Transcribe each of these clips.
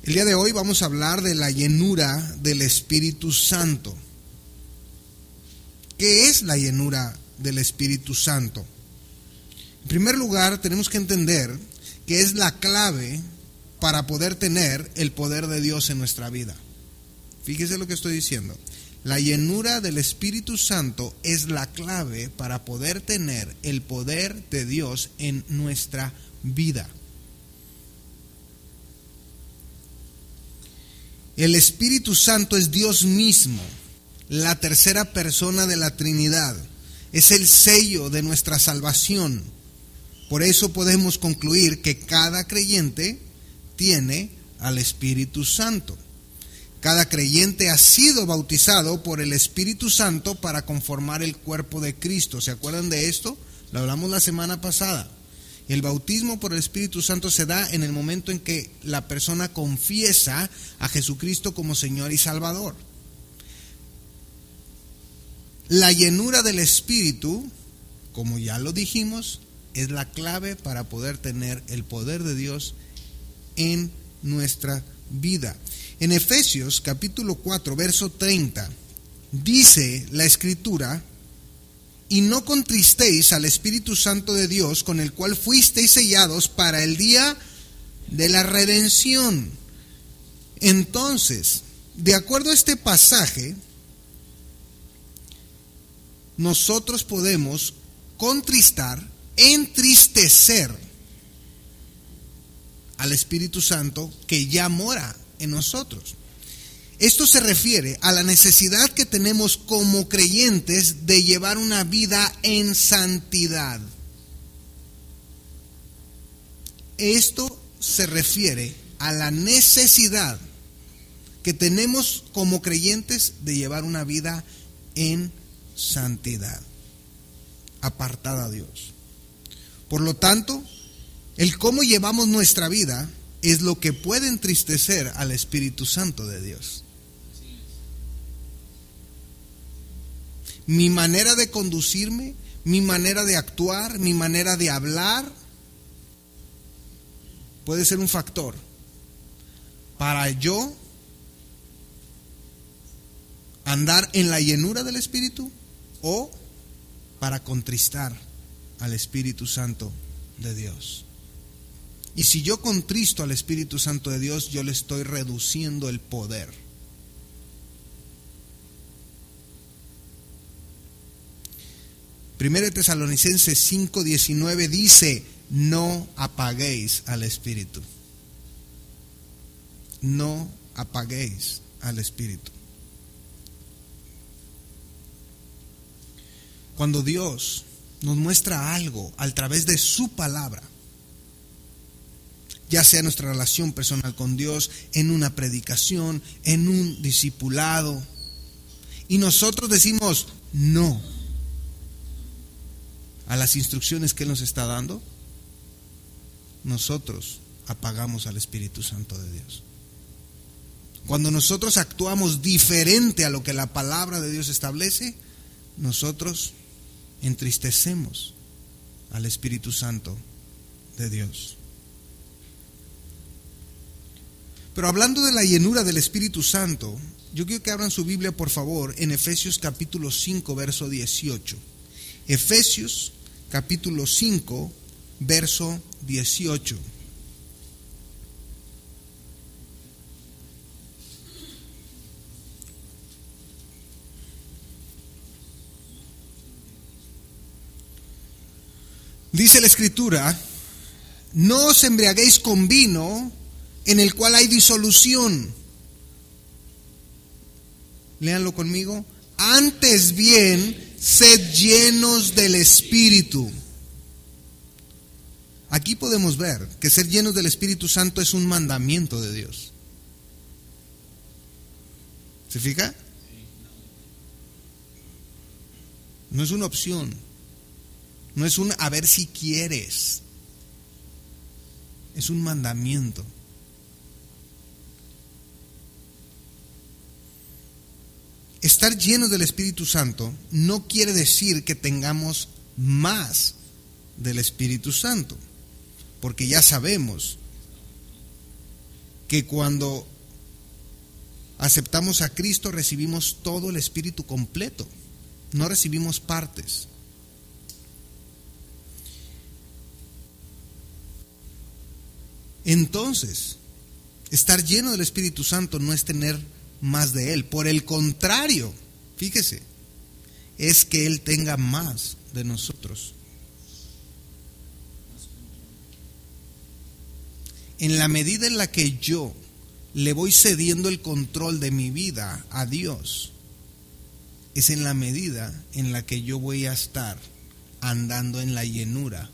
El día de hoy vamos a hablar de la llenura del Espíritu Santo. ¿Qué es la llenura del Espíritu Santo? En primer lugar, tenemos que entender que es la clave para poder tener el poder de Dios en nuestra vida. Fíjese lo que estoy diciendo. La llenura del Espíritu Santo es la clave para poder tener el poder de Dios en nuestra vida. El Espíritu Santo es Dios mismo, la tercera persona de la Trinidad. Es el sello de nuestra salvación. Por eso podemos concluir que cada creyente tiene al Espíritu Santo. Cada creyente ha sido bautizado por el Espíritu Santo para conformar el cuerpo de Cristo. ¿Se acuerdan de esto? Lo hablamos la semana pasada. El bautismo por el Espíritu Santo se da en el momento en que la persona confiesa a Jesucristo como Señor y Salvador. La llenura del Espíritu, como ya lo dijimos, es la clave para poder tener el poder de Dios en nuestra vida. En Efesios capítulo 4, verso 30, dice la Escritura: y no contristéis al Espíritu Santo de Dios, con el cual fuisteis sellados para el día de la redención. Entonces, de acuerdo a este pasaje, nosotros podemos contristar, entristecer al Espíritu Santo que ya mora en nosotros. Esto se refiere a la necesidad que tenemos como creyentes de llevar una vida en santidad. Esto se refiere a la necesidad que tenemos como creyentes de llevar una vida en santidad, apartada a Dios. Por lo tanto, el cómo llevamos nuestra vida es lo que puede entristecer al Espíritu Santo de Dios. Mi manera de conducirme, mi manera de actuar, mi manera de hablar, puede ser un factor para yo andar en la llenura del Espíritu o para contristar al Espíritu Santo de Dios. Y si yo contristo al Espíritu Santo de Dios, yo le estoy reduciendo el poder. Primera de Tesalonicenses 5:19 dice: no apaguéis al Espíritu. No apaguéis al Espíritu. Cuando Dios nos muestra algo a través de su palabra, ya sea nuestra relación personal con Dios, en una predicación, en un discipulado, y nosotros decimos no a las instrucciones que Él nos está dando, nosotros apagamos al Espíritu Santo de Dios. Cuando nosotros actuamos diferente a lo que la palabra de Dios establece, nosotros entristecemos al Espíritu Santo de Dios. Pero hablando de la llenura del Espíritu Santo, yo quiero que abran su Biblia, por favor, en Efesios capítulo 5, verso 18. Efesios capítulo 5, verso 18. Dice la Escritura: no os embriaguéis con vino, en el cual hay disolución. Léanlo conmigo. Antes bien, sed llenos del Espíritu. Aquí podemos ver que ser llenos del Espíritu Santo es un mandamiento de Dios. ¿Se fija? No es una opción. No es un a ver si quieres. Es un mandamiento. Estar llenos del Espíritu Santo no quiere decir que tengamos más del Espíritu Santo, porque ya sabemos que cuando aceptamos a Cristo recibimos todo el Espíritu completo, no recibimos partes. Entonces, estar lleno del Espíritu Santo no es tener más de Él. Por el contrario, fíjese, es que Él tenga más de nosotros. En la medida en la que yo le voy cediendo el control de mi vida a Dios, es en la medida en la que yo voy a estar andando en la llenura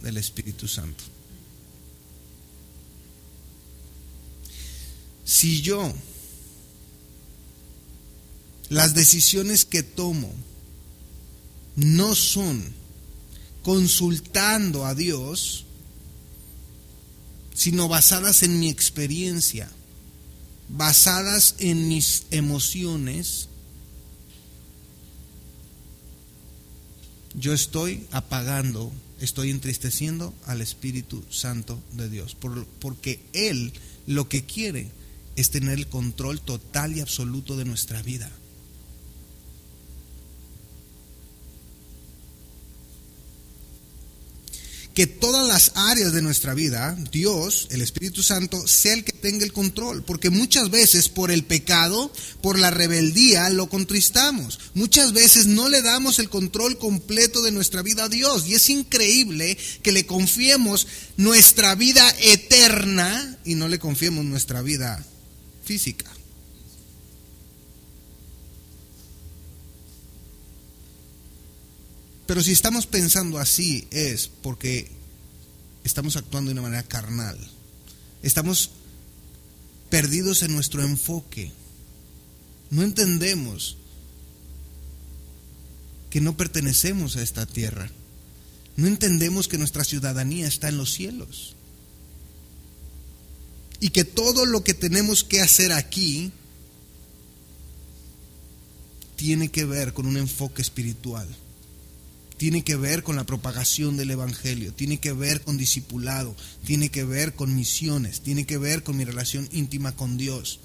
del Espíritu Santo. Si yo, las decisiones que tomo no son consultando a Dios, sino basadas en mi experiencia, basadas en mis emociones, yo estoy apagando, estoy entristeciendo al Espíritu Santo de Dios, porque Él lo que quiere es tener el control total y absoluto de nuestra vida. Que todas las áreas de nuestra vida, Dios, el Espíritu Santo, sea el que tenga el control, porque muchas veces por el pecado, por la rebeldía, lo contristamos. Muchas veces no le damos el control completo de nuestra vida a Dios, y es increíble que le confiemos nuestra vida eterna y no le confiemos nuestra vida física. Pero si estamos pensando así es porque estamos actuando de una manera carnal. Estamos perdidos en nuestro enfoque. No entendemos que no pertenecemos a esta tierra. No entendemos que nuestra ciudadanía está en los cielos. Y que todo lo que tenemos que hacer aquí tiene que ver con un enfoque espiritual. Tiene que ver con la propagación del Evangelio, tiene que ver con discipulado, tiene que ver con misiones, tiene que ver con mi relación íntima con Dios,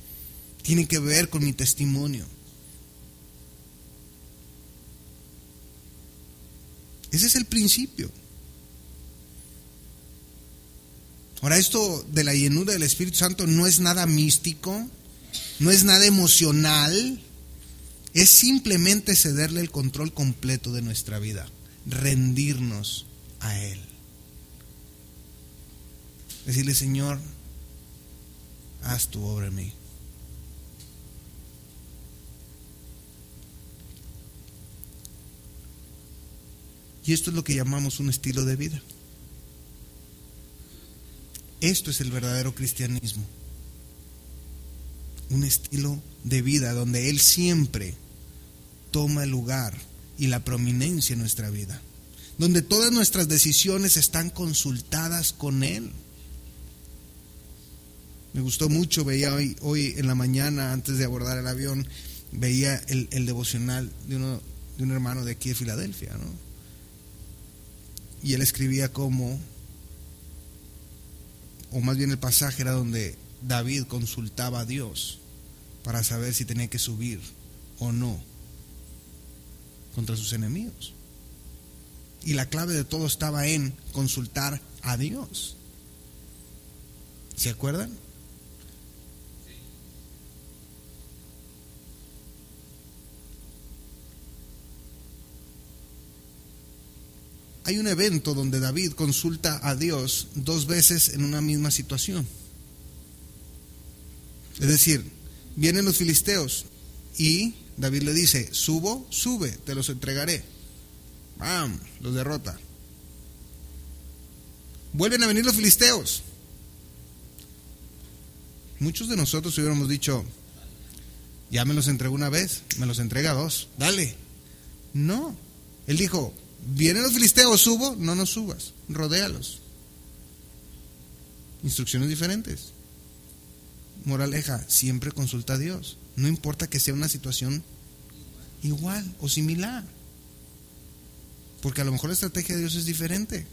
tiene que ver con mi testimonio. Ese es el principio. Ahora, esto de la llenura del Espíritu Santo no es nada místico, no es nada emocional, es simplemente cederle el control completo de nuestra vida. Rendirnos a Él. Decirle: Señor, haz tu obra en mí. Y esto es lo que llamamos un estilo de vida. Esto es el verdadero cristianismo. Un estilo de vida donde Él siempre toma el lugar y la prominencia en nuestra vida, donde todas nuestras decisiones están consultadas con Él. Me gustó mucho, veía hoy en la mañana, antes de abordar el avión, veía el devocional de un hermano de aquí de Filadelfia, ¿no? Y él escribía como, o más bien el pasaje era donde David consultaba a Dios para saber si tenía que subir o no contra sus enemigos. Y la clave de todo estaba en consultar a Dios. ¿Se acuerdan? Hay un evento donde David consulta a Dios 2 veces en una misma situación. Es decir, vienen los filisteos y David le dice: subo, sube, te los entregaré. ¡Bam! Los derrota. Vuelven a venir los filisteos. Muchos de nosotros hubiéramos dicho: ya me los entregó una vez, me los entrega 2, dale. No, él dijo: vienen los filisteos, subo, no subas, rodéalos. Instrucciones diferentes. Moraleja: siempre consulta a Dios. No importa que sea una situación igual o similar, porque a lo mejor la estrategia de Dios es diferente.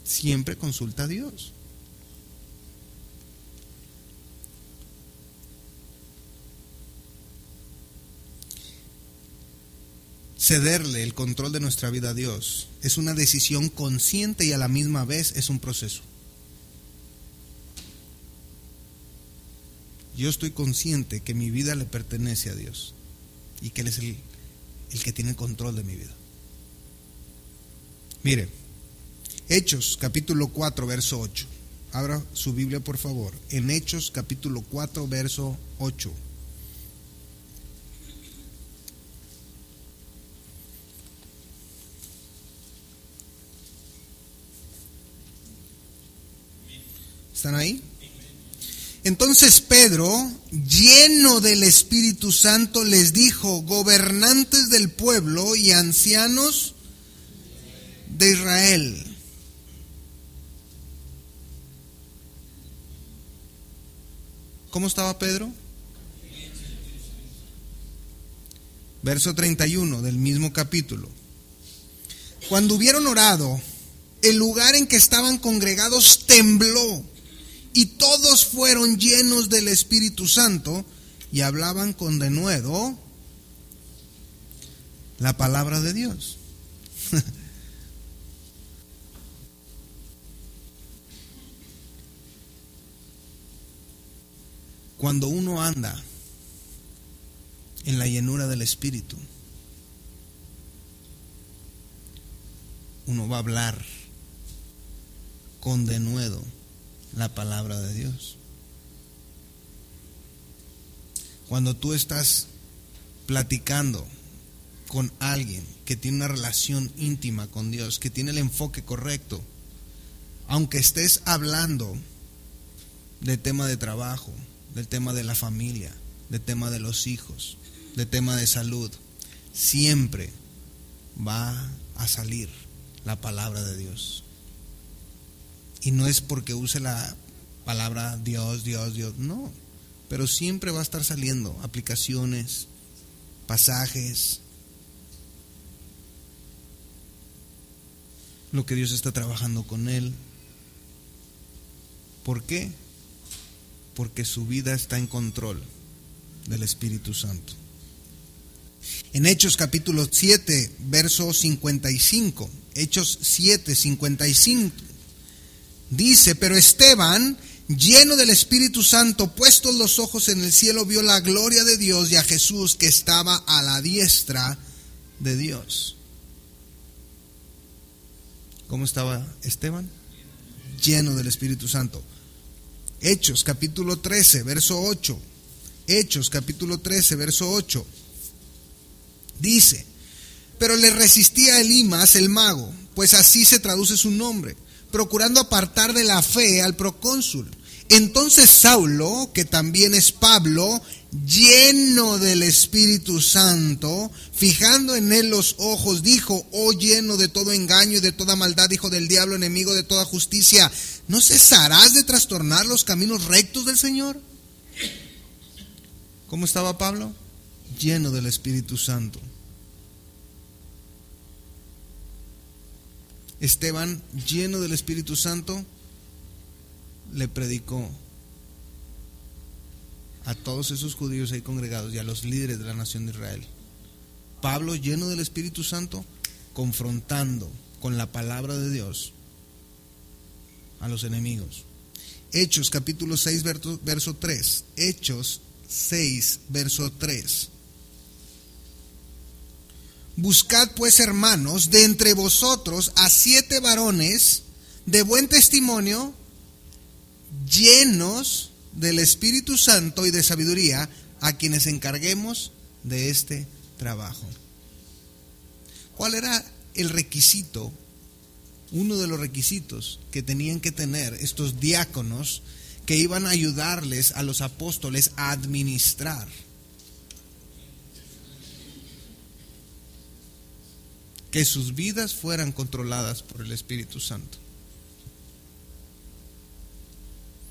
Siempre consulta a Dios. Cederle el control de nuestra vida a Dios es una decisión consciente y a la misma vez es un proceso. Yo estoy consciente que mi vida le pertenece a Dios y que Él es el que tiene el control de mi vida. Mire, Hechos capítulo 4 verso 8. Abra su Biblia por favor. En Hechos capítulo 4 verso 8. ¿Están ahí? Entonces Pedro, lleno del Espíritu Santo, les dijo: gobernantes del pueblo y ancianos de Israel, ¿cómo estaba Pedro? Verso 31 del mismo capítulo. Cuando hubieron orado, el lugar en que estaban congregados tembló, y todos fueron llenos del Espíritu Santo y hablaban con denuedo la palabra de Dios. Cuando uno anda en la llenura del Espíritu, uno va a hablar con denuedo la palabra de Dios. Cuando tú estás platicando con alguien que tiene una relación íntima con Dios, que tiene el enfoque correcto, aunque estés hablando del tema de trabajo, del tema de la familia, del tema de los hijos, del tema de salud, siempre va a salir la palabra de Dios. Y no es porque use la palabra Dios, Dios, Dios, no. Pero siempre va a estar saliendo aplicaciones, pasajes, lo que Dios está trabajando con él. ¿Por qué? Porque su vida está en control del Espíritu Santo. En Hechos capítulo 7, verso 55, Hechos 7, 55. Dice: pero Esteban, lleno del Espíritu Santo, puestos los ojos en el cielo, vio la gloria de Dios y a Jesús que estaba a la diestra de Dios. ¿Cómo estaba Esteban? Lleno del Espíritu Santo. Hechos capítulo 13, verso 8. Hechos capítulo 13, verso 8. Dice: pero le resistía Elimas el mago, pues así se traduce su nombre, procurando apartar de la fe al procónsul. Entonces Saulo, que también es Pablo, lleno del Espíritu Santo, fijando en él los ojos, dijo: oh lleno de todo engaño y de toda maldad, hijo del diablo, enemigo de toda justicia, ¿no cesarás de trastornar los caminos rectos del Señor? ¿Cómo estaba Pablo? Lleno del Espíritu Santo. Esteban, lleno del Espíritu Santo, le predicó a todos esos judíos ahí congregados y a los líderes de la nación de Israel. Pablo, lleno del Espíritu Santo, confrontando con la palabra de Dios a los enemigos. Hechos capítulo 6, verso 3. Hechos 6, verso 3. Buscad pues, hermanos, de entre vosotros a 7 varones de buen testimonio, llenos del Espíritu Santo y de sabiduría, a quienes encarguemos de este trabajo. ¿Cuál era el requisito? Uno de los requisitos que tenían que tener estos diáconos que iban a ayudarles a los apóstoles a administrar. Que sus vidas fueran controladas por el Espíritu Santo.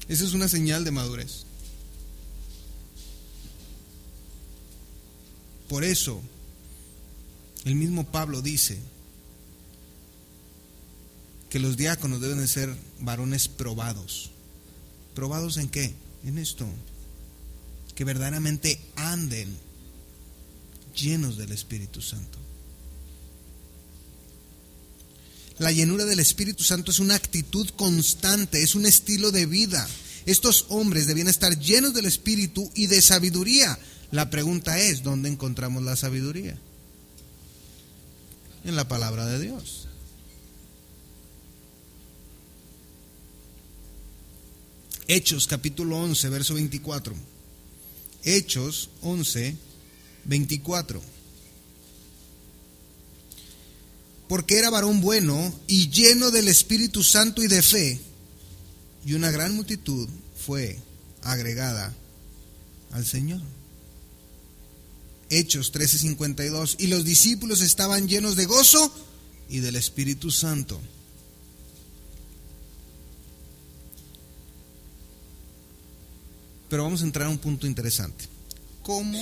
Esa es una señal de madurez. Por eso, el mismo Pablo dice que los diáconos deben de ser varones probados. ¿Probados en qué? En esto, que verdaderamente anden llenos del Espíritu Santo. La llenura del Espíritu Santo es una actitud constante, es un estilo de vida. Estos hombres debían estar llenos del Espíritu y de sabiduría. La pregunta es, ¿dónde encontramos la sabiduría? En la palabra de Dios. Hechos capítulo 11, verso 24. Hechos 11, 24. Porque era varón bueno y lleno del Espíritu Santo y de fe, y una gran multitud fue agregada al Señor. Hechos 13:52. Y los discípulos estaban llenos de gozo y del Espíritu Santo. Pero vamos a entrar a un punto interesante. ¿Cómo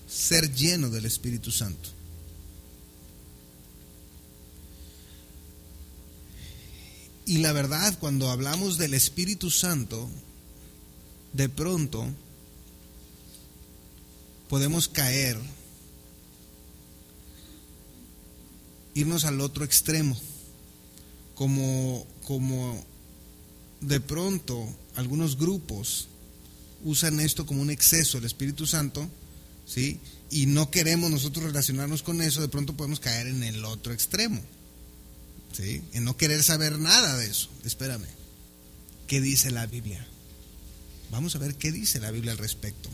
ser lleno del Espíritu Santo? Y la verdad, cuando hablamos del Espíritu Santo, de pronto podemos caer, irnos al otro extremo, como de pronto algunos grupos usan esto como un exceso, el Espíritu Santo, ¿sí? Y no queremos nosotros relacionarnos con eso, de pronto podemos caer en el otro extremo, ¿sí? En no querer saber nada de eso. Espérame, ¿qué dice la Biblia? Vamos a ver qué dice la Biblia al respecto.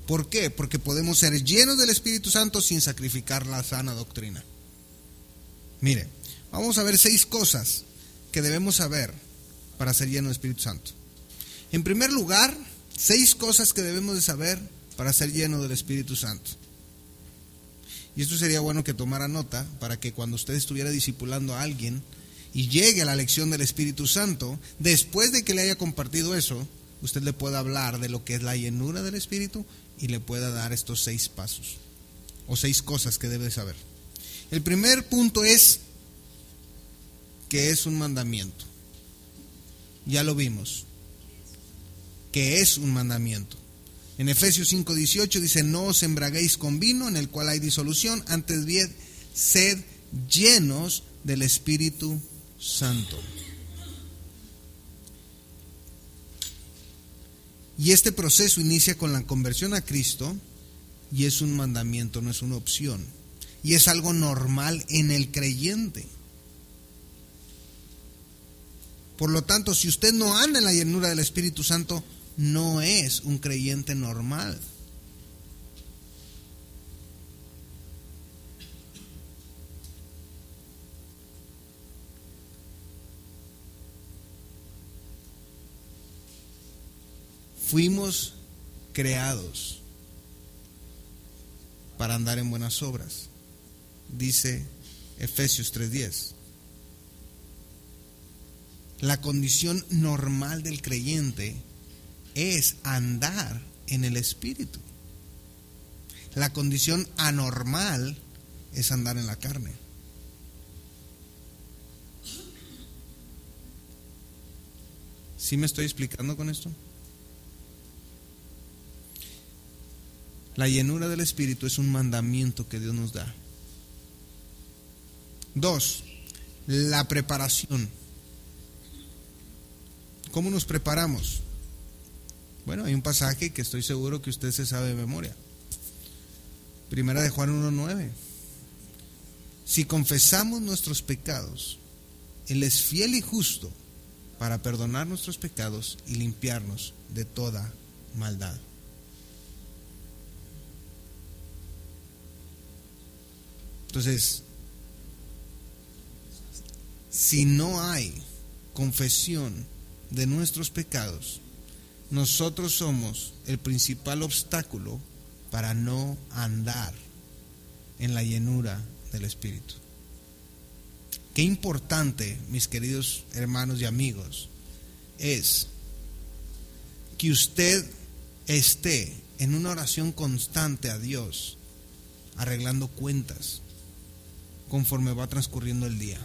¿Por qué? Porque podemos ser llenos del Espíritu Santo sin sacrificar la sana doctrina. Mire, vamos a ver 6 cosas que debemos saber para ser llenos del Espíritu Santo. En primer lugar, 6 cosas que debemos de saber para ser llenos del Espíritu Santo. Y esto sería bueno que tomara nota para que cuando usted estuviera discipulando a alguien y llegue a la lección del Espíritu Santo, después de que le haya compartido eso, usted le pueda hablar de lo que es la llenura del Espíritu y le pueda dar estos 6 pasos o 6 cosas que debe saber. El primer punto es que es un mandamiento. Ya lo vimos, que es un mandamiento. En Efesios 5:18 dice: no os embraguéis con vino en el cual hay disolución, antes bien sed llenos del Espíritu Santo. Y este proceso inicia con la conversión a Cristo y es un mandamiento, no es una opción. Y es algo normal en el creyente. Por lo tanto, si usted no anda en la llenura del Espíritu Santo, no es un creyente normal. Fuimos creados para andar en buenas obras, dice Efesios 3:10. La condición normal del creyente es andar en el Espíritu. La condición anormal es andar en la carne. ¿Sí me estoy explicando con esto? La llenura del Espíritu es un mandamiento que Dios nos da. 2, la preparación. ¿Cómo nos preparamos? Bueno, hay un pasaje que estoy seguro que usted se sabe de memoria. Primera de Juan 1:9. Si confesamos nuestros pecados, Él es fiel y justo para perdonar nuestros pecados y limpiarnos de toda maldad. Entonces, si no hay confesión de nuestros pecados, nosotros somos el principal obstáculo para no andar en la llenura del Espíritu. Qué importante, mis queridos hermanos y amigos, es que usted esté en una oración constante a Dios, arreglando cuentas conforme va transcurriendo el día.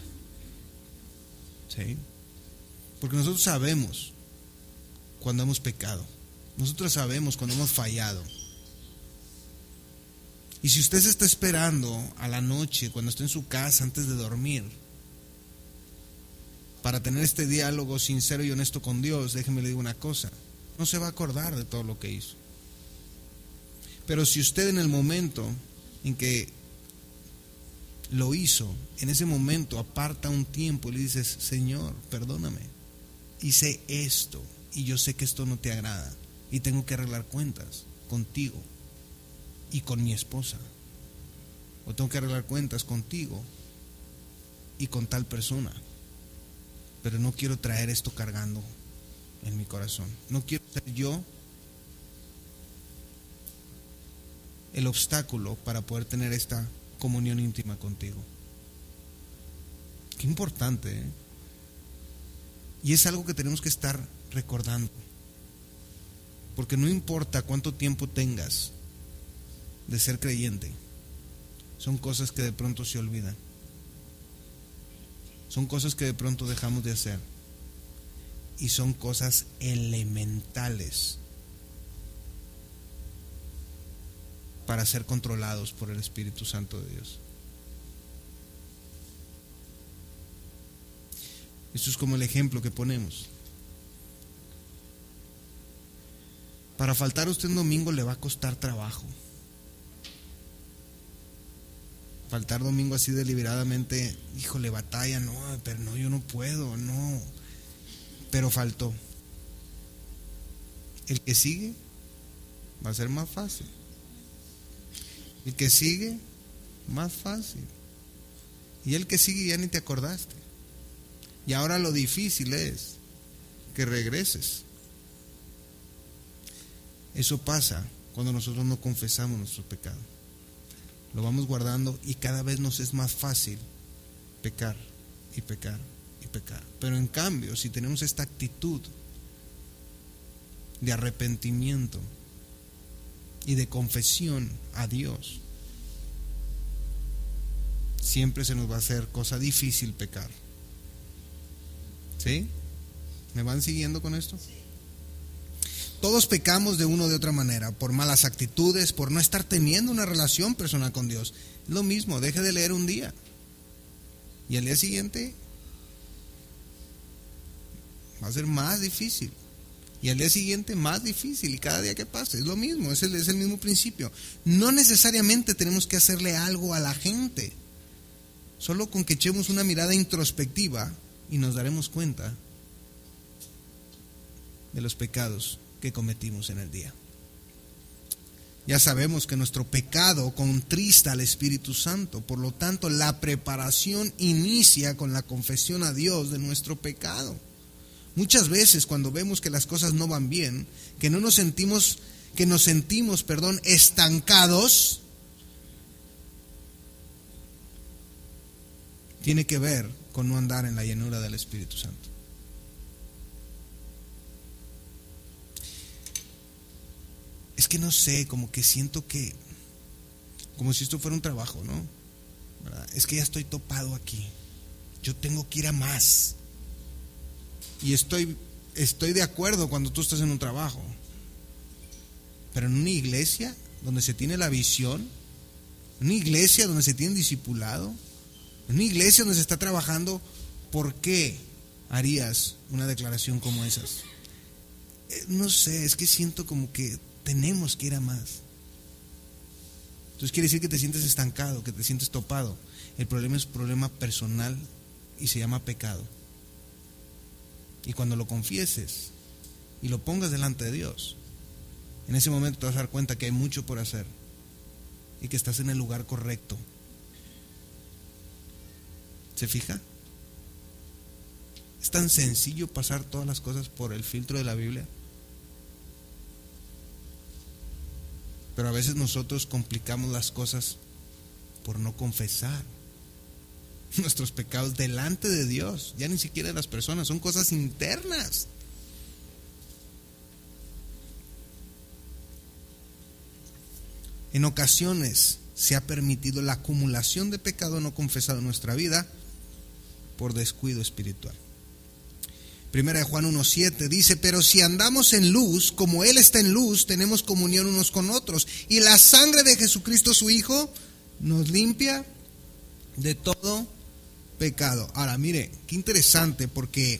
¿Sí? Porque nosotros sabemos cuando hemos pecado. Nosotros sabemos cuando hemos fallado. Y si usted se está esperando a la noche, cuando está en su casa, antes de dormir, para tener este diálogo sincero y honesto con Dios, déjeme le digo una cosa, no se va a acordar de todo lo que hizo. Pero si usted en el momento en que lo hizo, en ese momento aparta un tiempo y le dices: Señor, perdóname, hice esto y yo sé que esto no te agrada y tengo que arreglar cuentas contigo y con mi esposa, o tengo que arreglar cuentas contigo y con tal persona, pero no quiero traer esto cargando en mi corazón, no quiero ser yo el obstáculo para poder tener esta comunión íntima contigo. Qué importante, ¿eh? Y es algo que tenemos que estar recordando, porque no importa cuánto tiempo tengas de ser creyente, son cosas que de pronto se olvidan, son cosas que de pronto dejamos de hacer, y son cosas elementales para ser controlados por el Espíritu Santo de Dios. Esto es como el ejemplo que ponemos. Para faltar a usted un domingo le va a costar trabajo. Faltar domingo así deliberadamente, híjole, batalla, no, pero no, yo no puedo, no. Pero faltó. El que sigue va a ser más fácil. El que sigue, más fácil. Y el que sigue ya ni te acordaste. Y ahora lo difícil es que regreses. Eso pasa cuando nosotros no confesamos nuestro pecado. Lo vamos guardando y cada vez nos es más fácil pecar y pecar y pecar. Pero en cambio, si tenemos esta actitud de arrepentimiento y de confesión a Dios, siempre se nos va a hacer cosa difícil pecar. ¿Sí? ¿Me van siguiendo con esto? Todos pecamos de una o de otra manera, por malas actitudes, por no estar teniendo una relación personal con Dios. Es lo mismo, deje de leer un día y al día siguiente va a ser más difícil. Y al día siguiente más difícil, y cada día que pase es lo mismo, es el mismo principio. No necesariamente tenemos que hacerle algo a la gente, solo con que echemos una mirada introspectiva y nos daremos cuenta de los pecados que cometimos en el día. Ya sabemos que nuestro pecado contrista al Espíritu Santo, por lo tanto la preparación inicia con la confesión a Dios de nuestro pecado. Muchas veces cuando vemos que las cosas no van bien, que nos sentimos estancados, tiene que ver con no andar en la llenura del Espíritu Santo. Es que no sé, como que siento que, como si esto fuera un trabajo, ¿no? ¿Verdad? Es que ya estoy topado aquí, yo tengo que ir a más. Y estoy de acuerdo cuando tú estás en un trabajo, pero en una iglesia donde se tiene la visión, en una iglesia donde se tiene discipulado, en una iglesia donde se está trabajando, ¿por qué harías una declaración como esas? No sé, es que siento como que tenemos que ir a más. Entonces quiere decir que te sientes estancado, que te sientes topado. El problema es un problema personal y se llama pecado. Y cuando lo confieses y lo pongas delante de Dios, en ese momento te vas a dar cuenta que hay mucho por hacer y que estás en el lugar correcto. ¿Se fija? Es tan sencillo pasar todas las cosas por el filtro de la Biblia. Pero a veces nosotros complicamos las cosas por no confesar nuestros pecados delante de Dios, ya ni siquiera de las personas, son cosas internas. En ocasiones se ha permitido la acumulación de pecado no confesado en nuestra vida por descuido espiritual. Primera de Juan 1:7 dice: pero si andamos en luz, como Él está en luz, tenemos comunión unos con otros. Y la sangre de Jesucristo su Hijo nos limpia de todo pecado. Ahora, mire, qué interesante, porque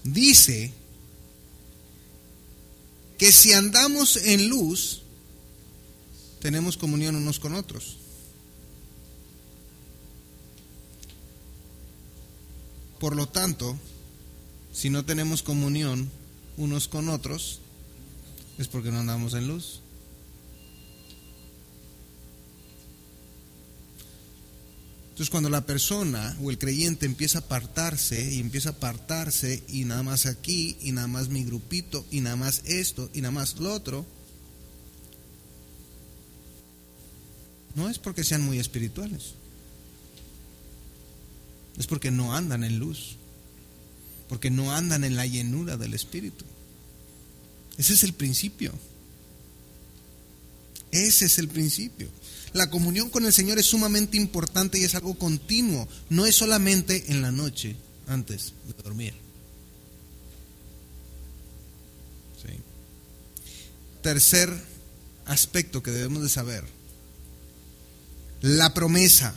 dice que si andamos en luz, tenemos comunión unos con otros. Por lo tanto, si no tenemos comunión unos con otros, es porque no andamos en luz. Entonces, cuando la persona o el creyente empieza a apartarse y nada más aquí, y nada más mi grupito, y nada más esto, y nada más lo otro, no es porque sean muy espirituales. Es porque no andan en luz, porque no andan en la llenura del Espíritu. Ese es el principio. Ese es el principio. La comunión con el Señor es sumamente importante y es algo continuo. No es solamente en la noche antes de dormir. Sí. Tercer aspecto que debemos de saber: la promesa.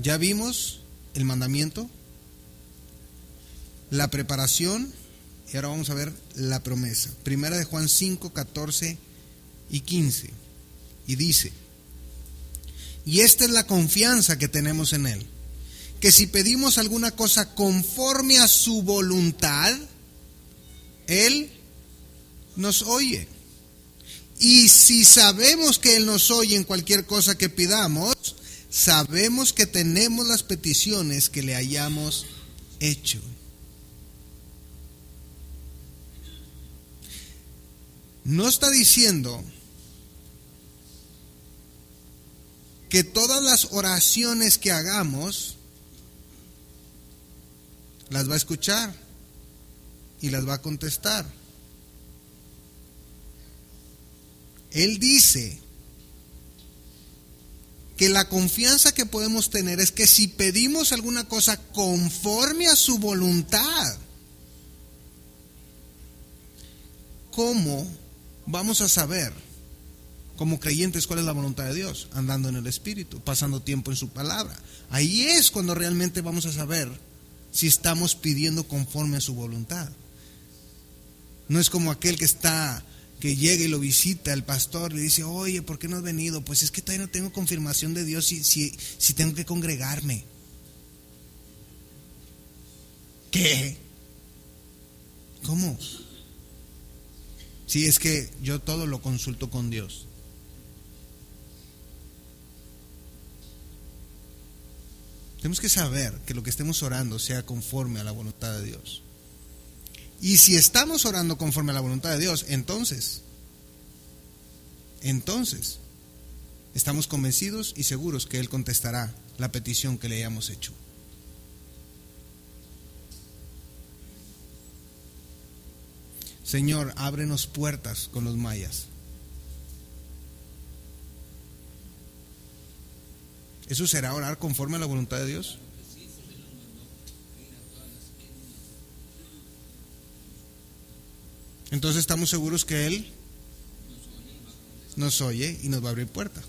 Ya vimos el mandamiento, la preparación, y ahora vamos a ver la promesa. Primera de Juan 5, 14 y 15. Y dice: y esta es la confianza que tenemos en Él, que si pedimos alguna cosa conforme a su voluntad, Él nos oye. Y si sabemos que Él nos oye en cualquier cosa que pidamos, sabemos que tenemos las peticiones que le hayamos hecho. No está diciendo que todas las oraciones que hagamos las va a escuchar y las va a contestar. Él dice que la confianza que podemos tener es que si pedimos alguna cosa conforme a su voluntad, ¿cómo vamos a saber como creyentes cuál es la voluntad de Dios? Andando en el Espíritu, pasando tiempo en su palabra. Ahí es cuando realmente vamos a saber si estamos pidiendo conforme a su voluntad. No es como aquel que llega y lo visita el pastor, le dice: oye, ¿por qué no has venido? Pues es que todavía no tengo confirmación de Dios si tengo que congregarme. ¿Qué? ¿Cómo? Sí, es que yo todo lo consulto con Dios. Tenemos que saber que lo que estemos orando sea conforme a la voluntad de Dios. Y si estamos orando conforme a la voluntad de Dios, entonces estamos convencidos y seguros que Él contestará la petición que le hayamos hecho. Señor, ábrenos puertas con los mayas. ¿Eso será orar conforme a la voluntad de Dios? Entonces estamos seguros que Él nos oye y nos va a abrir puerta.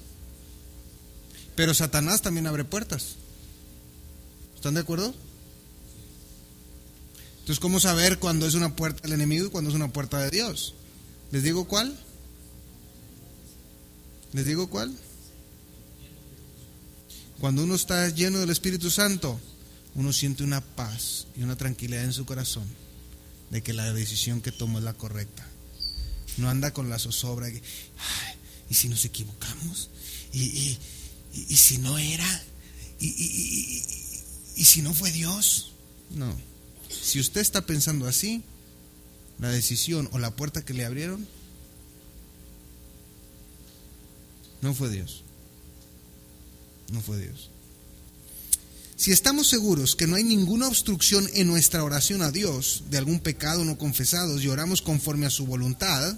Pero Satanás también abre puertas. ¿Están de acuerdo? Entonces, ¿cómo saber cuándo es una puerta del enemigo y cuándo es una puerta de Dios? ¿Les digo cuál? ¿Les digo cuál? Cuando uno está lleno del Espíritu Santo, uno siente una paz y una tranquilidad en su corazón de que la decisión que tomó es la correcta. No anda con la zozobra que, ¿y si nos equivocamos? ¿Y si no era? ¿Y si no fue Dios? No. Si usted está pensando así, la decisión o la puerta que le abrieron no fue Dios. No fue Dios. Si estamos seguros que no hay ninguna obstrucción en nuestra oración a Dios de algún pecado no confesado y oramos conforme a su voluntad,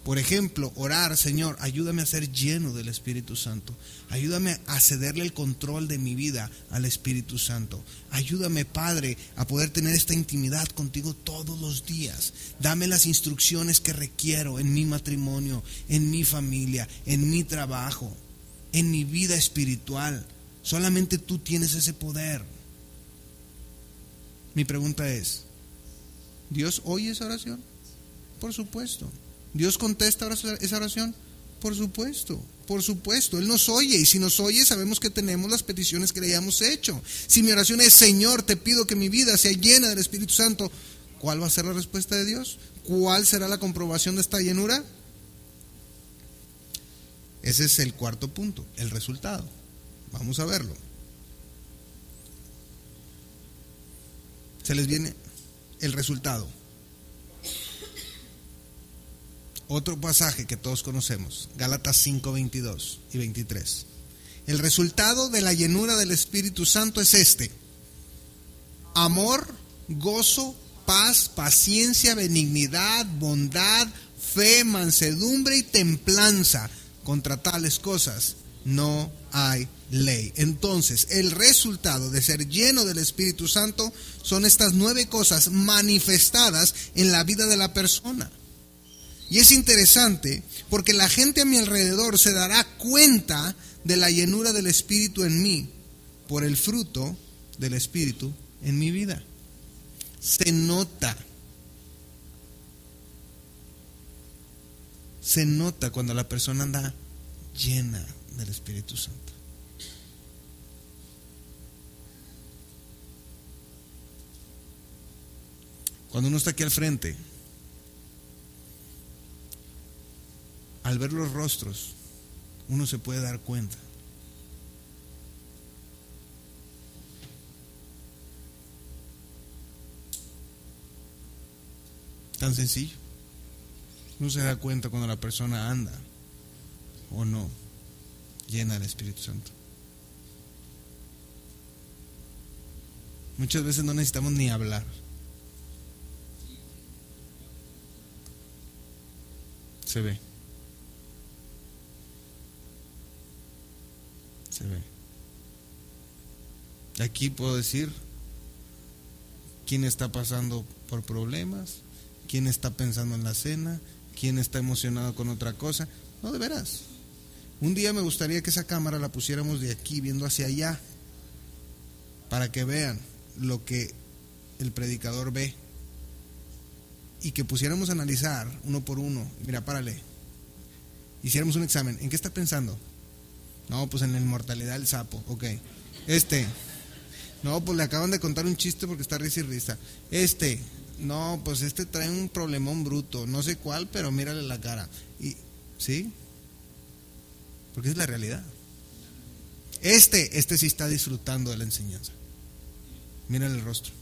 Por ejemplo, orar: Señor, ayúdame a ser lleno del Espíritu Santo. Ayúdame a cederle el control de mi vida al Espíritu Santo. Ayúdame, Padre, a poder tener esta intimidad contigo todos los días. Dame las instrucciones que requiero en mi matrimonio, en mi familia, en mi trabajo, en mi vida espiritual. Solamente tú tienes ese poder. Mi pregunta es: ¿Dios oye esa oración? Por supuesto. ¿Dios contesta esa oración? Por supuesto, por supuesto. Él nos oye, y si nos oye, sabemos que tenemos las peticiones que le hayamos hecho. Si mi oración es: Señor, te pido que mi vida sea llena del Espíritu Santo, ¿cuál va a ser la respuesta de Dios? ¿Cuál será la comprobación de esta llenura? Ese es el cuarto punto, el resultado. Vamos a verlo. Se les viene el resultado. Otro pasaje que todos conocemos, Gálatas 5, 22 y 23. El resultado de la llenura del Espíritu Santo es este: amor, gozo, paz, paciencia, benignidad, bondad, fe, mansedumbre y templanza. Contra tales cosas no hay ley. Entonces, el resultado de ser lleno del Espíritu Santo son estas 9 cosas manifestadas en la vida de la persona. Y es interesante porque la gente a mi alrededor se dará cuenta de la llenura del Espíritu en mí por el fruto del Espíritu en mi vida. Se nota. Se nota cuando la persona anda llena del Espíritu Santo. Cuando uno está aquí al frente, al ver los rostros, uno se puede dar cuenta. Tan sencillo. Uno se da cuenta cuando la persona anda o no llena del Espíritu Santo. Muchas veces no necesitamos ni hablar. Se ve. Se ve. Aquí puedo decir quién está pasando por problemas, quién está pensando en la cena, quién está emocionado con otra cosa. No, de veras. Un día me gustaría que esa cámara la pusiéramos de aquí viendo hacia allá, para que vean lo que el predicador ve, y que pusiéramos a analizar uno por uno. Mira, párale. Hiciéramos un examen. ¿En qué está pensando? No, pues en la inmortalidad del sapo. Ok. No, pues le acaban de contar un chiste porque está risa y risa. No, pues trae un problemón bruto. No sé cuál, pero mírale la cara. ¿Sí? Porque es la realidad. Este sí está disfrutando de la enseñanza. Mírale el rostro.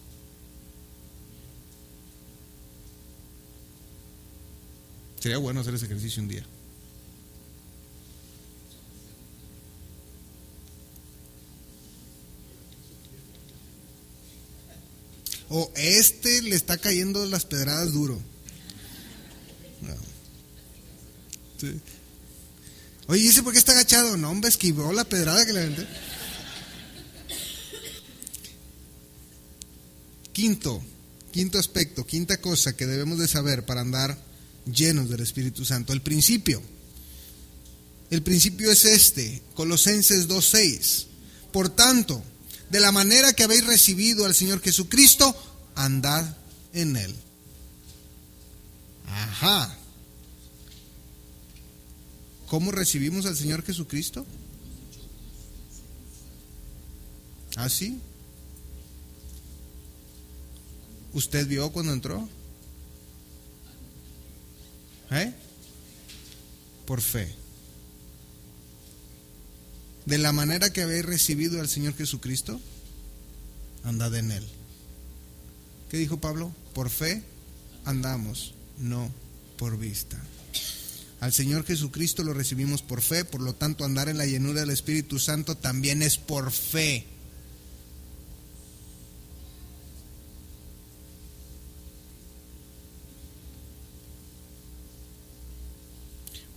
Sería bueno hacer ese ejercicio un día. O le está cayendo las pedradas duro. No. Sí. Oye, ¿y ese por qué está agachado? No, hombre, esquivó la pedrada que le aventé. Quinto aspecto, quinta cosa que debemos de saber para andar llenos del Espíritu Santo. El principio es Colosenses 2:6. Por tanto, de la manera que habéis recibido al Señor Jesucristo, andad en Él. Ajá. ¿Cómo recibimos al Señor Jesucristo? ¿Así? ¿Usted vio cuando entró? Por fe. De la manera que habéis recibido al Señor Jesucristo, andad en Él. ¿Qué dijo Pablo? Por fe andamos, no por vista. Al Señor Jesucristo lo recibimos por fe, por lo tanto andar en la llenura del Espíritu Santo también es por fe.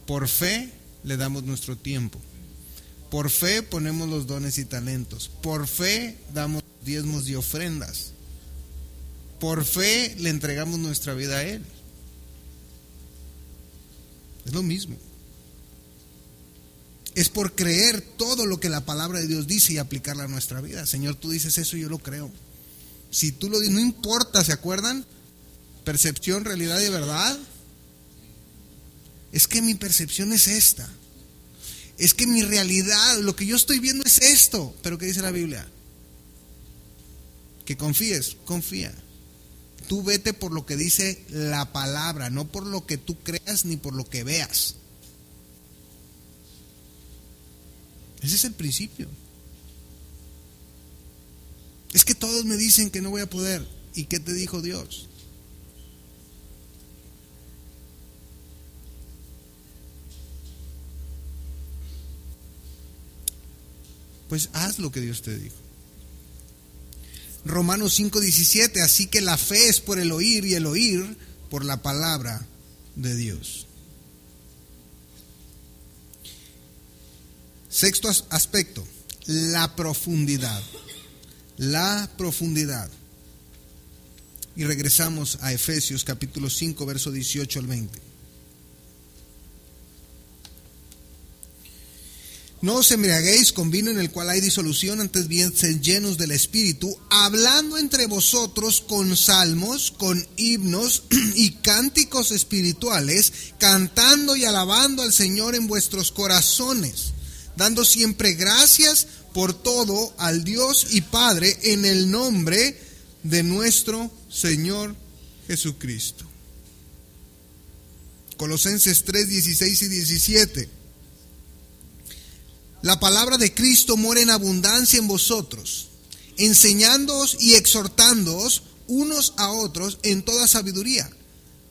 Por fe le damos nuestro tiempo. Por fe ponemos los dones y talentos. Por fe damos diezmos y ofrendas. Por fe le entregamos nuestra vida a Él. Es lo mismo. Es por creer todo lo que la palabra de Dios dice y aplicarla a nuestra vida. Señor, tú dices eso y yo lo creo. Si tú lo dices, no importa, ¿se acuerdan? Percepción, realidad y verdad. Es que mi percepción es esta. Es que mi realidad, lo que yo estoy viendo es esto. Pero ¿qué dice la Biblia? Que confíes, confía. Tú vete por lo que dice la palabra, no por lo que tú creas ni por lo que veas. Ese es el principio. Es que todos me dicen que no voy a poder. ¿Y qué te dijo Dios? Pues haz lo que Dios te dijo. Romanos 5:17, así que la fe es por el oír y el oír por la palabra de Dios. Sexto aspecto, la profundidad. La profundidad. Y regresamos a Efesios capítulo 5, verso 18 al 20. No os embriaguéis con vino en el cual hay disolución, antes bien sed llenos del Espíritu, hablando entre vosotros con salmos, con himnos y cánticos espirituales, cantando y alabando al Señor en vuestros corazones, dando siempre gracias por todo al Dios y Padre en el nombre de nuestro Señor Jesucristo. Colosenses 3, 16 y 17. La palabra de Cristo mora en abundancia en vosotros, enseñándoos y exhortándoos unos a otros en toda sabiduría.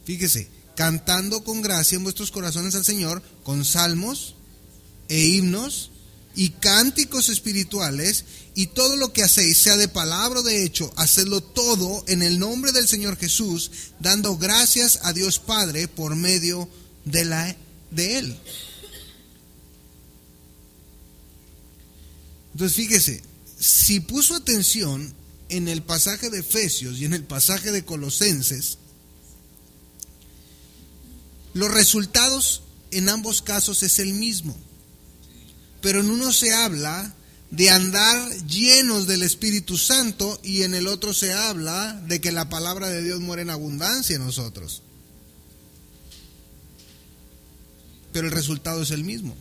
Fíjese, cantando con gracia en vuestros corazones al Señor, con salmos e himnos y cánticos espirituales, y todo lo que hacéis, sea de palabra o de hecho, hacedlo todo en el nombre del Señor Jesús, dando gracias a Dios Padre por medio de Él. Entonces fíjese, si puso atención en el pasaje de Efesios y en el pasaje de Colosenses, los resultados en ambos casos es el mismo. Pero en uno se habla de andar llenos del Espíritu Santo y en el otro se habla de que la palabra de Dios muere en abundancia en nosotros. Pero el resultado es el mismo.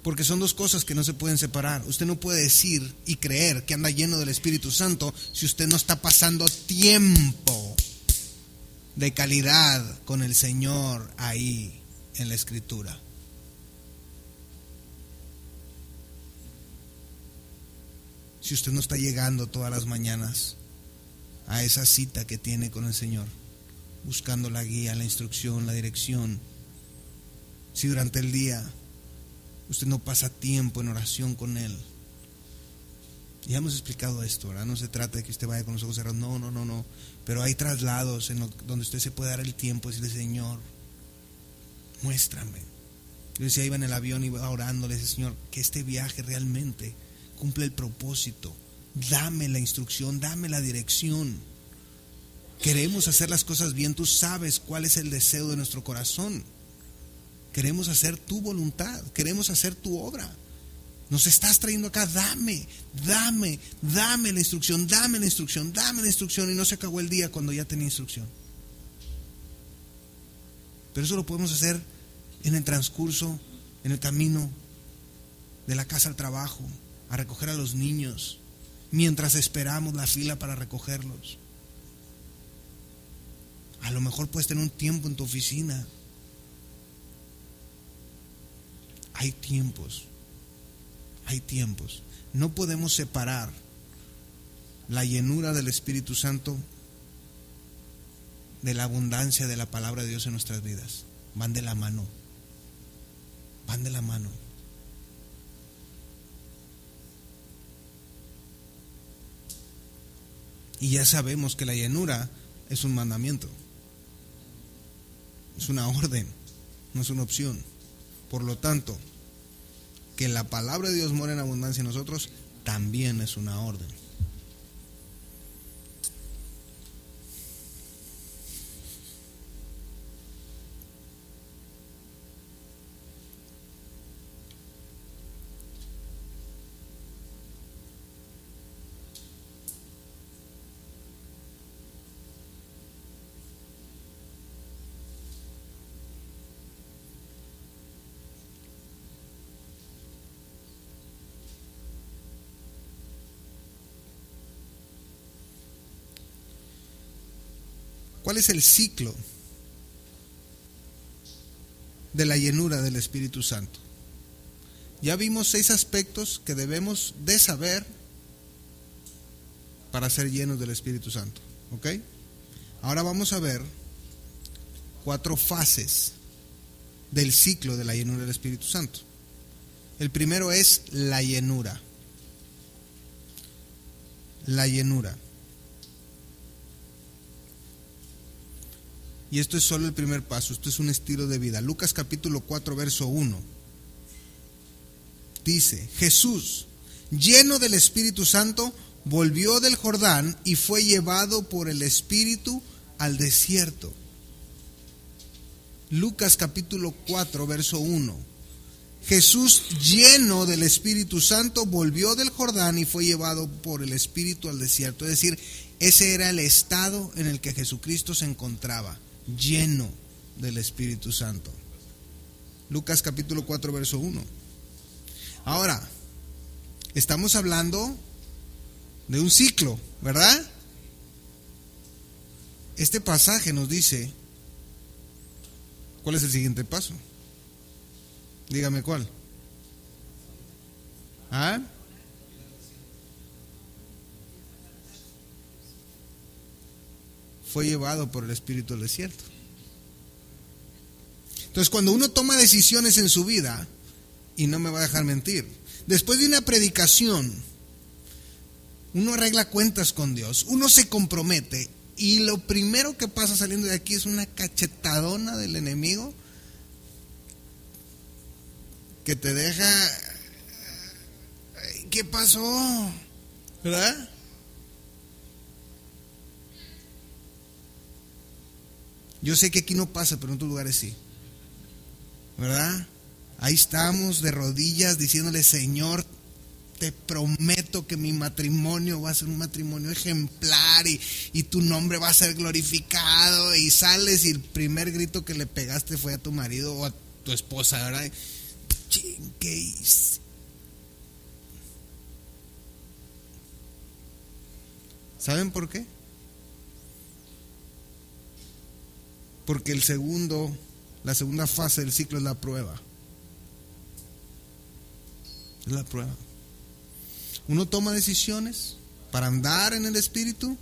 Porque son dos cosas que no se pueden separar. Usted no puede decir y creer que anda lleno del Espíritu Santo si usted no está pasando tiempo de calidad con el Señor ahí en la Escritura. Si usted no está llegando todas las mañanas a esa cita que tiene con el Señor, buscando la guía, la instrucción, la dirección. Si durante el día usted no pasa tiempo en oración con Él. Ya hemos explicado esto, ¿verdad? No se trata de que usted vaya con los ojos cerrados, no. Pero hay traslados donde usted se puede dar el tiempo y decirle: Señor, muéstrame. Yo decía, iba en el avión y iba orando, le decía: Señor, que este viaje realmente cumple el propósito. Dame la instrucción, dame la dirección. Queremos hacer las cosas bien, tú sabes cuál es el deseo de nuestro corazón. Queremos hacer tu voluntad, queremos hacer tu obra. Nos estás trayendo acá, dame la instrucción, dame la instrucción. Y no se acabó el día cuando ya tenía instrucción. Pero eso lo podemos hacer en el transcurso, en el camino de la casa al trabajo, a recoger a los niños, mientras esperamos la fila para recogerlos. A lo mejor puedes tener un tiempo en tu oficina. Hay tiempos. No podemos separar la llenura del Espíritu Santo de la abundancia de la palabra de Dios en nuestras vidas. Van de la mano. Y ya sabemos que la llenura es un mandamiento, es una orden, no es una opción. Por lo tanto, que la palabra de Dios mora en abundancia en nosotros también es una orden. ¿Cuál es el ciclo de la llenura del Espíritu Santo? Ya vimos 6 aspectos que debemos de saber para ser llenos del Espíritu Santo, ¿ok? Ahora vamos a ver 4 fases del ciclo de la llenura del Espíritu Santo. El primero es la llenura. La llenura. Y esto es solo el primer paso, esto es un estilo de vida. Lucas capítulo 4, verso 1. Dice, Jesús, lleno del Espíritu Santo, volvió del Jordán y fue llevado por el Espíritu al desierto. Lucas capítulo 4, verso 1. Jesús, lleno del Espíritu Santo, volvió del Jordán y fue llevado por el Espíritu al desierto. Es decir, ese era el estado en el que Jesucristo se encontraba, lleno del Espíritu Santo. Lucas capítulo 4, verso 1. Ahora, estamos hablando de un ciclo, ¿verdad? Este pasaje nos dice, ¿cuál es el siguiente paso? Dígame cuál. ¿Ah? Fue llevado por el Espíritu al desierto. Entonces, cuando uno toma decisiones en su vida, y no me va a dejar mentir, después de una predicación, uno arregla cuentas con Dios, uno se compromete, y lo primero que pasa saliendo de aquí es una cachetadona del enemigo que te deja, ¿qué pasó? ¿Verdad? Yo sé que aquí no pasa, pero en otros lugares sí, ¿verdad? Ahí estamos de rodillas diciéndole, Señor, te prometo que mi matrimonio va a ser un matrimonio ejemplar y tu nombre va a ser glorificado. Y sales y el primer grito que le pegaste fue a tu marido o a tu esposa, ¿verdad? ¿Qué hice? ¿Saben por qué? Porque la segunda fase del ciclo es la prueba. Es la prueba. Uno toma decisiones para andar en el Espíritu,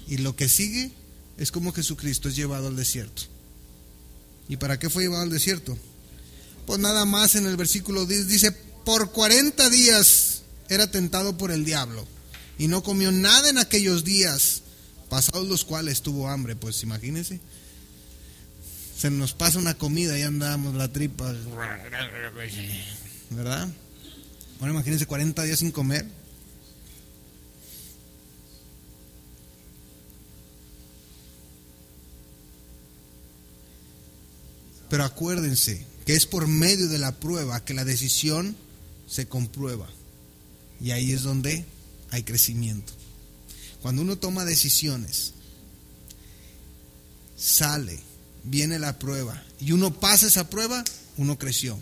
y lo que sigue es como Jesucristo es llevado al desierto. ¿Y para qué fue llevado al desierto? Pues nada más en el versículo 10 dice, por 40 días era tentado por el diablo y no comió nada en aquellos días, pasados los cuales tuvo hambre. Pues imagínense, se nos pasa una comida y andamos la tripa, ¿verdad? Bueno, imagínense 40 días sin comer. Pero acuérdense que es por medio de la prueba que la decisión se comprueba. Y ahí es donde hay crecimiento. Cuando uno toma decisiones, sale, viene la prueba, y uno pasa esa prueba, uno creció.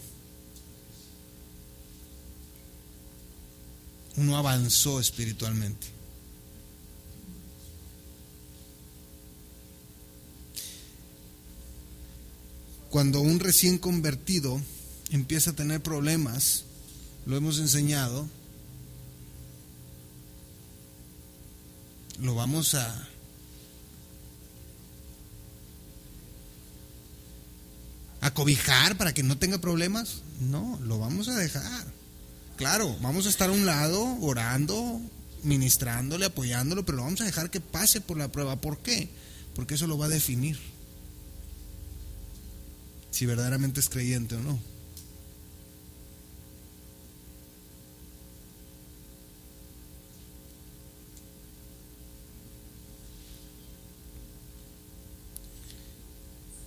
Uno avanzó espiritualmente. Cuando un recién convertido empieza a tener problemas, lo hemos enseñado, lo vamos a cobijar para que no tenga problemas. No, lo vamos a dejar. Claro, vamos a estar a un lado orando, ministrándole, apoyándolo, pero lo vamos a dejar que pase por la prueba. ¿Por qué? Porque eso lo va a definir si verdaderamente es creyente o no.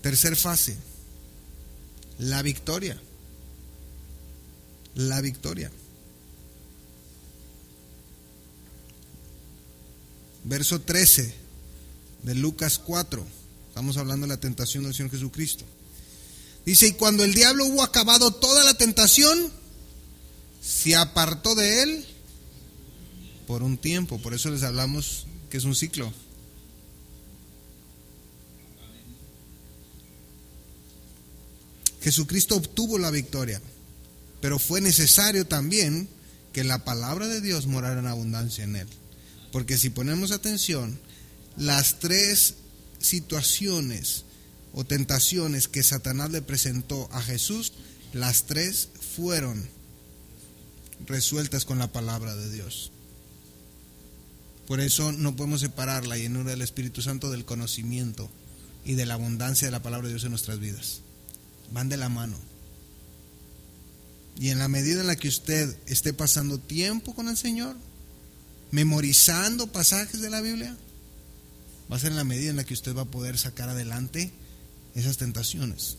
Tercer fase, la victoria. La victoria. Verso 13 de Lucas 4. Estamos hablando de la tentación del Señor Jesucristo. Dice, y cuando el diablo hubo acabado toda la tentación, se apartó de él por un tiempo. Por eso les hablamos que es un ciclo. Jesucristo obtuvo la victoria, pero fue necesario también que la palabra de Dios morara en abundancia en él. Porque si ponemos atención, las tres situaciones o tentaciones que Satanás le presentó a Jesús, las tres fueron resueltas con la palabra de Dios. Por eso no podemos separar la llenura del Espíritu Santo del conocimiento y de la abundancia de la palabra de Dios en nuestras vidas. Van de la mano. Y en la medida en la que usted esté pasando tiempo con el Señor, memorizando pasajes de la Biblia, va a ser en la medida en la que usted va a poder sacar adelante esas tentaciones.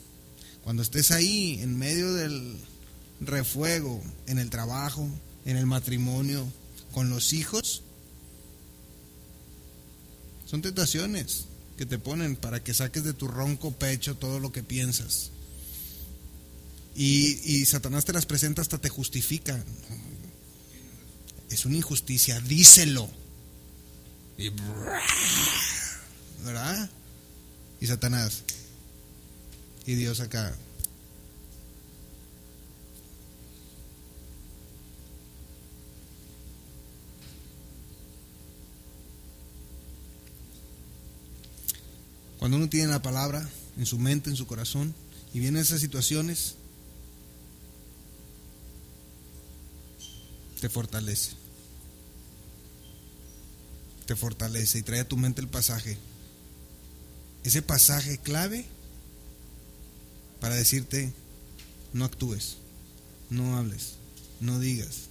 Cuando estés ahí en medio del refuego, en el trabajo, en el matrimonio, con los hijos, son tentaciones que te ponen para que saques de tu ronco pecho todo lo que piensas. Y Satanás te las presenta, hasta te justifica. Es una injusticia, díselo. Y ¿verdad? Y Satanás y Dios acá. Cuando uno tiene la palabra en su mente, en su corazón, y vienen esas situaciones, te fortalece. Te fortalece y trae a tu mente el pasaje. Ese pasaje clave para decirte: no actúes, no hables, no digas,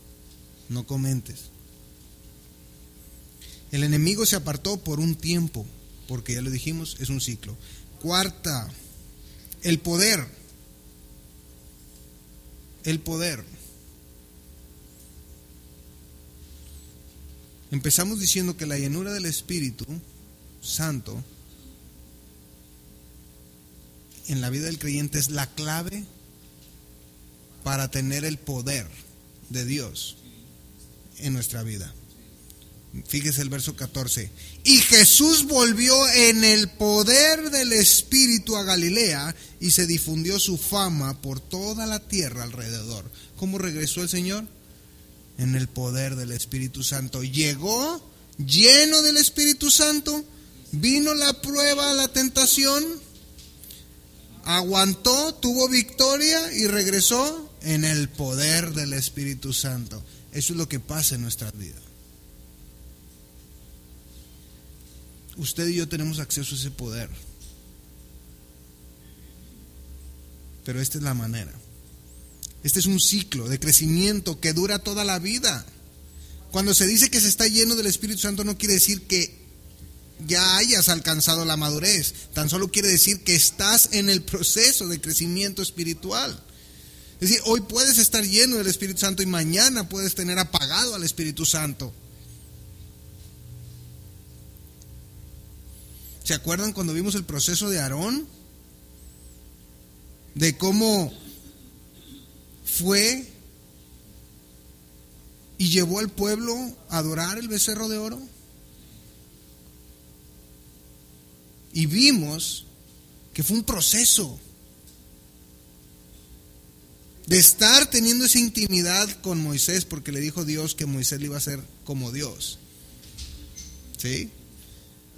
no comentes. El enemigo se apartó por un tiempo, porque ya lo dijimos, es un ciclo. Cuarta, el poder. El poder. Empezamos diciendo que la llenura del Espíritu Santo en la vida del creyente es la clave para tener el poder de Dios en nuestra vida. Fíjese el verso 14. Y Jesús volvió en el poder del Espíritu a Galilea, y se difundió su fama por toda la tierra alrededor. ¿Cómo regresó el Señor? En el poder del Espíritu Santo. Llegó lleno del Espíritu Santo, vino la prueba, la tentación, aguantó, tuvo victoria y regresó en el poder del Espíritu Santo. Eso es lo que pasa en nuestra vida. Usted y yo tenemos acceso a ese poder, pero esta es la manera. Este es un ciclo de crecimiento que dura toda la vida. Cuando se dice que se está lleno del Espíritu Santo, no quiere decir que ya hayas alcanzado la madurez, tan solo quiere decir que estás en el proceso de crecimiento espiritual. Es decir, hoy puedes estar lleno del Espíritu Santo y mañana puedes tener apagado al Espíritu Santo. ¿Se acuerdan cuando vimos el proceso de Aarón? De cómo fue y llevó al pueblo a adorar el becerro de oro. Y vimos que fue un proceso de estar teniendo esa intimidad con Moisés, porque le dijo Dios que Moisés le iba a ser como Dios. ¿Sí?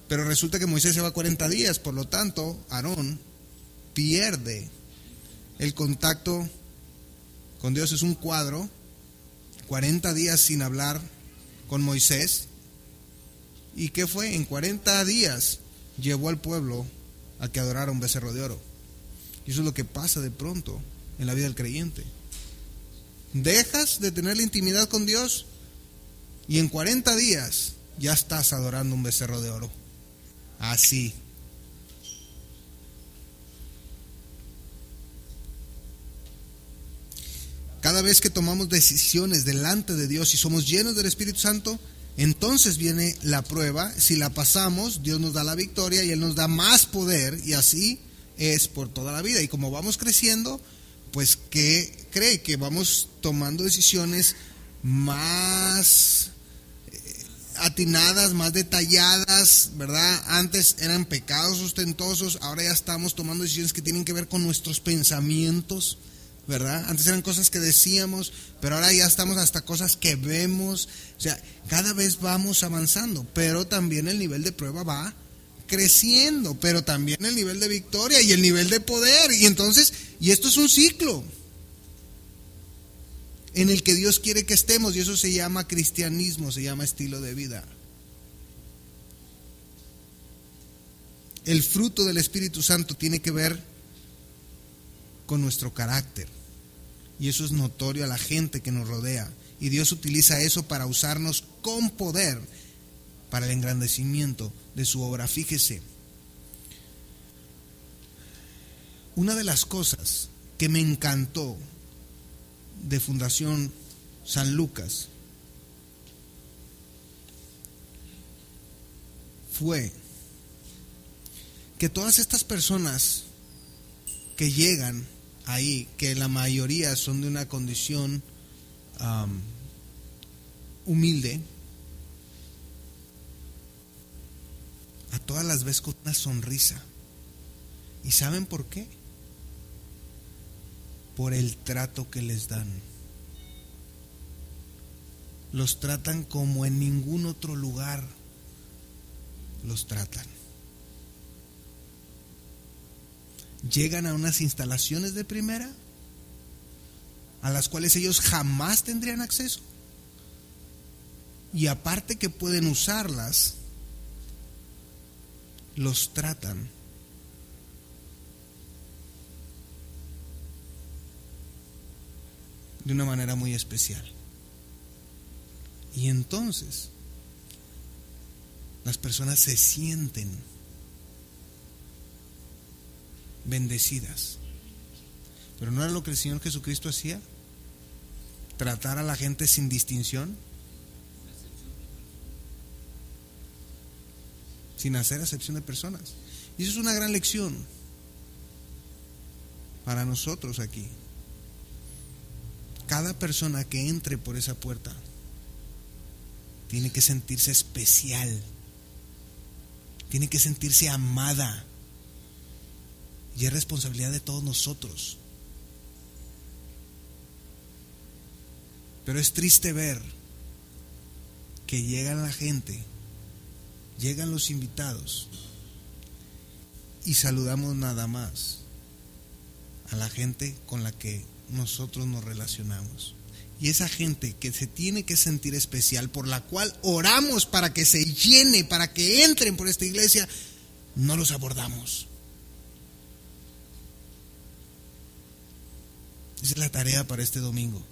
Pero resulta que Moisés se va 40 días, por lo tanto, Aarón pierde el contacto con Dios. Es un cuadro, 40 días sin hablar con Moisés. ¿Y qué fue? En 40 días llevó al pueblo a que adorara un becerro de oro. Y eso es lo que pasa de pronto en la vida del creyente. Dejas de tener la intimidad con Dios y en 40 días ya estás adorando un becerro de oro. Así. Cada vez que tomamos decisiones delante de Dios y somos llenos del Espíritu Santo, entonces viene la prueba. Si la pasamos, Dios nos da la victoria y Él nos da más poder, y así es por toda la vida. Y como vamos creciendo, pues ¿qué cree? Que vamos tomando decisiones más atinadas, más detalladas, ¿verdad? Antes eran pecados ostentosos, ahora ya estamos tomando decisiones que tienen que ver con nuestros pensamientos, ¿verdad? Antes eran cosas que decíamos, pero ahora ya estamos hasta cosas que vemos. O sea, cada vez vamos avanzando, pero también el nivel de prueba va creciendo, pero también el nivel de victoria y el nivel de poder. Y entonces, y esto es un ciclo en el que Dios quiere que estemos, y eso se llama cristianismo, se llama estilo de vida. El fruto del Espíritu Santo tiene que ver con nuestro carácter, y eso es notorio a la gente que nos rodea, y Dios utiliza eso para usarnos con poder para el engrandecimiento de su obra. Fíjese, una de las cosas que me encantó de Fundación San Lucas fue que todas estas personas que llegan ahí, que la mayoría son de una condición humilde, a todas las ves con una sonrisa. ¿Y saben por qué? Por el trato que les dan. Los tratan como en ningún otro lugar los tratan. Llegan a unas instalaciones de primera a las cuales ellos jamás tendrían acceso, y aparte que pueden usarlas, los tratan de una manera muy especial. Y entonces las personas se sienten bendecidas. Pero ¿no era lo que el Señor Jesucristo hacía? Tratar a la gente sin distinción, sin hacer acepción de personas. Y eso es una gran lección para nosotros aquí. Cada persona que entre por esa puerta tiene que sentirse especial, tiene que sentirse amada, y es responsabilidad de todos nosotros. Pero es triste ver que llega la gente, llegan los invitados, y saludamos nada más a la gente con la que nosotros nos relacionamos. Y esa gente que se tiene que sentir especial, por la cual oramos para que se llene, para que entren por esta iglesia, no los abordamos. Esa es la tarea para este domingo.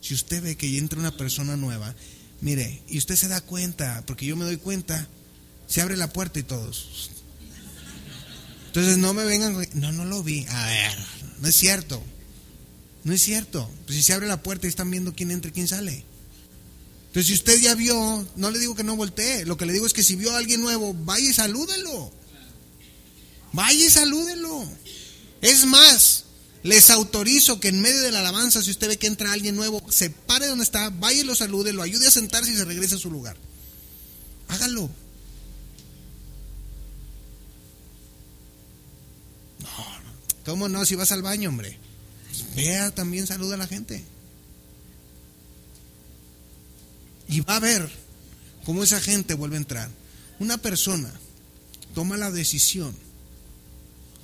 Si usted ve que entra una persona nueva, mire, y usted se da cuenta, porque yo me doy cuenta, se abre la puerta y todos. Entonces no me vengan, no lo vi. A ver, no es cierto. No es cierto. Pues si se abre la puerta y están viendo quién entra y quién sale. Entonces si usted ya vio, no le digo que no voltee. Lo que le digo es que si vio a alguien nuevo, vaya y salúdelo. Vaya y salúdelo. Es más, les autorizo que en medio de la alabanza, si usted ve que entra alguien nuevo, se pare donde está, vaya y lo salude, lo ayude a sentarse y se regrese a su lugar. Hágalo. No, ¿cómo no? Si vas al baño, hombre, vea, también saluda a la gente. Y va a ver cómo esa gente vuelve a entrar. Una persona toma la decisión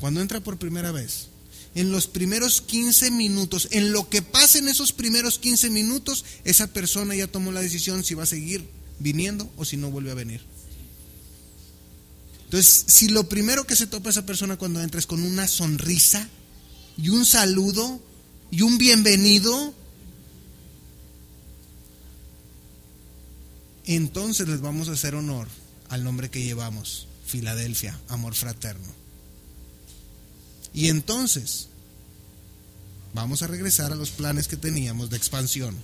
cuando entra por primera vez. En los primeros 15 minutos, en lo que pasa en esos primeros 15 minutos, esa persona ya tomó la decisión si va a seguir viniendo o si no vuelve a venir. Entonces, si lo primero que se topa esa persona cuando entra es con una sonrisa y un saludo y un bienvenido, entonces les vamos a hacer honor al nombre que llevamos, Filadelfia, amor fraterno. Y entonces vamos a regresar a los planes que teníamos de expansión,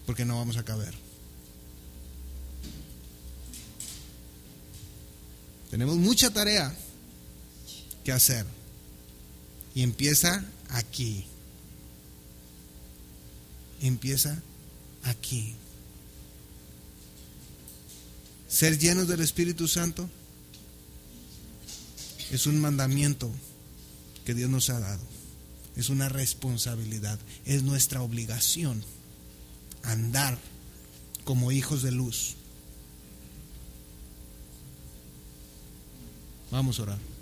porque no vamos a caber. Tenemos mucha tarea que hacer y empieza aquí. Empieza aquí. Ser llenos del Espíritu Santo es un mandamiento que Dios nos ha dado. Es una responsabilidad, es nuestra obligación andar como hijos de luz. Vamos a orar.